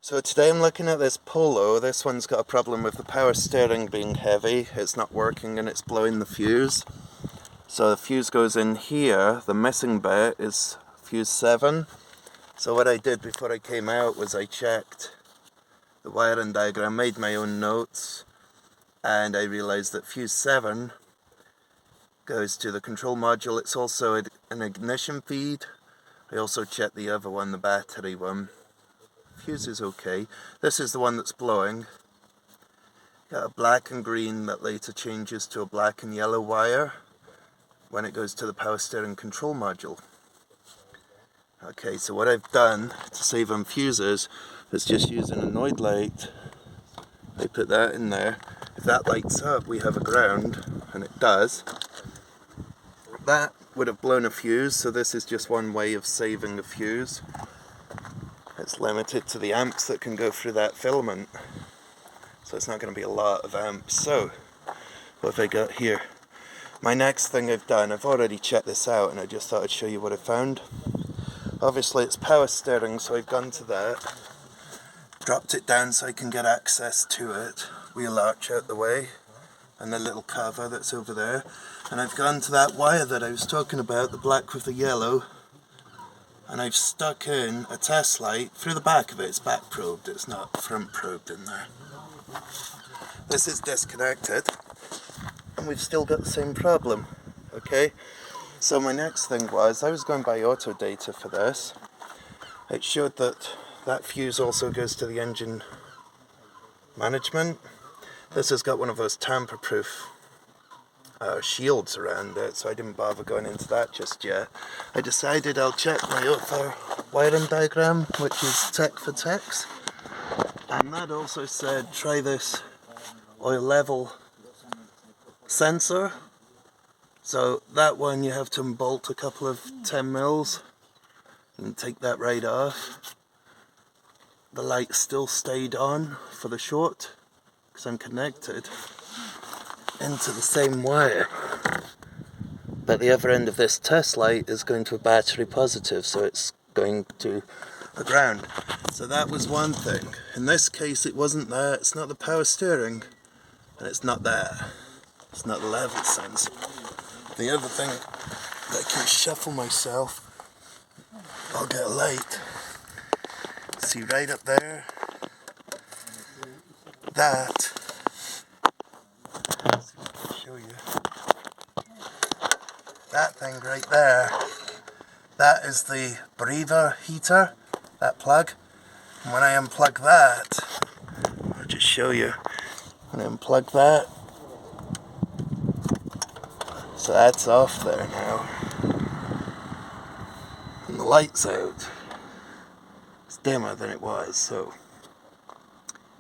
So today I'm looking at this Polo. This one's got a problem with the power steering being heavy. It's not working and it's blowing the fuse. So the fuse goes in here. The missing bit is fuse 7. So what I did before I came out was I checked the wiring diagram, made my own notes, and I realized that fuse 7 goes to the control module. It's also an ignition feed. I also checked the other one, the battery one. Fuse is okay. This is the one that's blowing. Got a black and green that later changes to a black and yellow wire when it goes to the power steering control module. Okay, so what I've done to save on fuses is just use an annoyed light. I put that in there. If that lights up, we have a ground, and it does. That would have blown a fuse, so this is just one way of saving the fuse. It's limited to the amps that can go through that filament, so it's not going to be a lot of amps. So, what have I got here? My next thing I've done, I've already checked this out and I just thought I'd show you what I found. Obviously it's power steering, so I've gone to that, dropped it down so I can get access to it, wheel arch out the way, and the little cover that's over there. And I've gone to that wire that I was talking about, the black with the yellow, and I've stuck in a test light through the back of it. It's back probed, it's not front probed in there. This is disconnected, and we've still got the same problem, okay? So my next thing was, I was going by auto data for this. It showed that that fuse also goes to the engine management. This has got one of those tamper-proof shields around it, so I didn't bother going into that just yet. I decided I'll check my other wiring diagram, which is tech for techs, and that also said try this oil level sensor. So that one you have to unbolt a couple of 10 mils and take that right off. The light still stayed on for the short because I'm connected into the same wire, but the other end of this test light is going to a battery positive, so it's going to the ground. So that was one thing. In this case it wasn't that, it's not the power steering, and it's not that, it's not the level sensor. The other thing that I can shuffle myself, I'll get a light, see right up there, that, show you. That thing right there, that is the breather heater, that plug. And when I unplug that, I'll just show you. When I unplug that, so that's off there now. And the light's out. It's dimmer than it was, so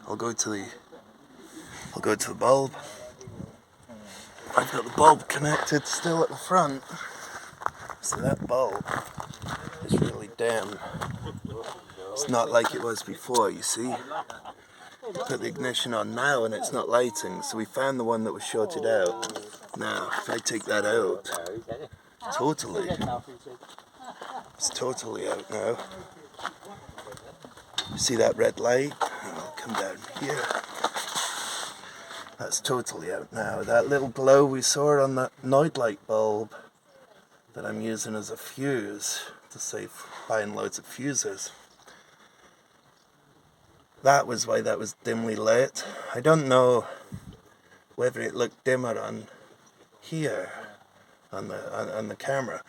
I'll go to the bulb. I've got the bulb connected still at the front, so that bulb is really dim. It's not like it was before, you see. Put the ignition on now and it's not lighting, so we found the one that was shorted out. Now, if I take that out, it's totally out now. You see that red light? I'll come down here. That's totally out now. That little glow we saw on that Noid light bulb that I'm using as a fuse to save buying loads of fuses. That was why that was dimly lit. I don't know whether it looked dimmer on here on the camera,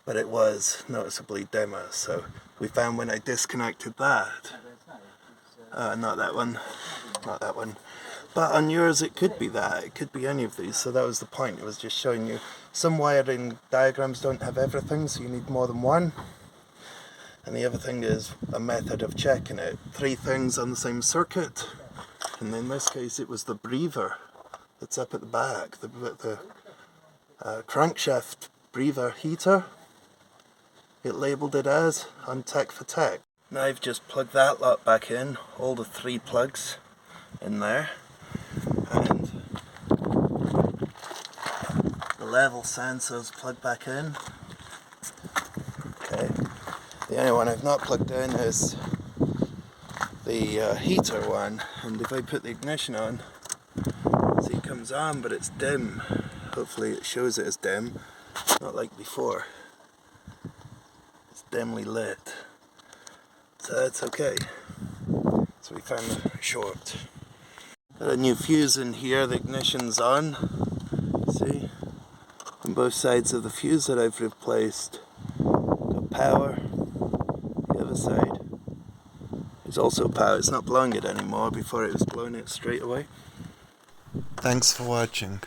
but it was noticeably dimmer. So we found when I disconnected that, not that one. But on yours it could be that, it could be any of these, so that was the point. It was just showing you some wiring diagrams don't have everything, so you need more than one. And the other thing is a method of checking it. 3 things on the same circuit, and in this case it was the breather that's up at the back, the crankshaft breather heater. It labelled it as on tech for tech. Now I've just plugged that lot back in, all the 3 plugs in there. And the level sensors plugged back in. Okay. The only one I've not plugged in is the heater one, and if I put the ignition on, see it comes on but it's dim. Hopefully it shows it as dim, not like before. It's dimly lit, so that's okay. So we found a short. Got a new fuse in here, the ignition's on, see, on both sides of the fuse that I've replaced. Got power, the other side. There's also power, it's not blowing it anymore, before it was blowing it straight away. Thanks for watching.